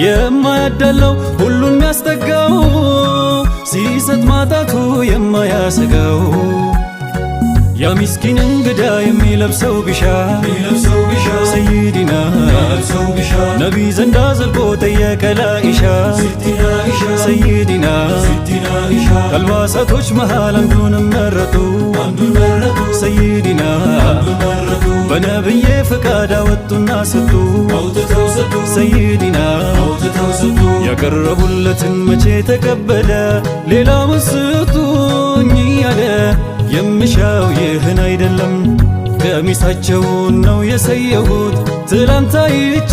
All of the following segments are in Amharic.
የማያዳለው ሁሉን የሚያስጠጋው ሲሰጥ ማጣቱ የማያሰጋው ያ ምስኪን እንግዳ የሚለብሰው ቢሻ ሰይዲና ነቢ ዘንዳ ዘልቆ ጠየቀ ለኢሻ ሰይዲና ከአልባሳቶች መሃል አንዱን መረጡ ሰይዲና በነብዬ ፈቃድ አወጡና ሰጡ ሰይዲና ያቀረቡለትን መቼ ተቀበለ ሌላ መስጡኝ ያለ የምሻው ይህን አይደለም ቀሚሳቸውን ነው የሰየሁት ትላንት አይቼ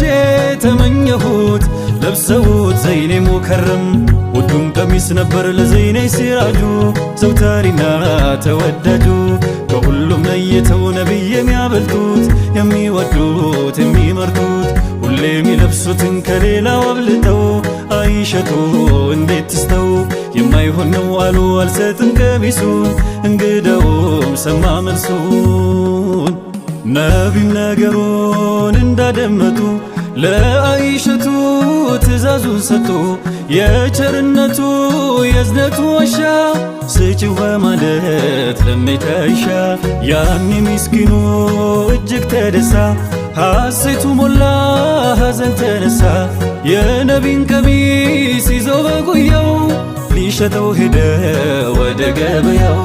ተመኘሁት ለብሰውት ዘይኔ ሙከረም ውዱም ቀሚስ ነበር ለዘይኔ ሲራጁ ዘውታሪና ተወዳጁ ከሁሉም ለይተው ነቢይ የሚያበልጡት የሚወዱት የሚመርጡት ሁሌ የሚለብሱትን ከሌላው አብልጠው አይሸቱ እንዴት ትስተው የማይሆን ነው አሉ አልሰጥም ቀሚሱን እንግዳውም ሰማ መልሱን ነቢም ነገሩን እንዳደመጡ ለአይሸቱ ትእዛዙን ሰጡ የቸርነቱ የዝነቱ ዋሻ ስጪው በማለት ለሚታይሻ ያኔ ምስኪኑ እጅግ ተደሳ ሐሴቱ ሞላ ሐዘን ተነሳ የነቢን ቀሚስ ይዘው በጉያው ሊሸጠው ሄደ ወደ ገበያው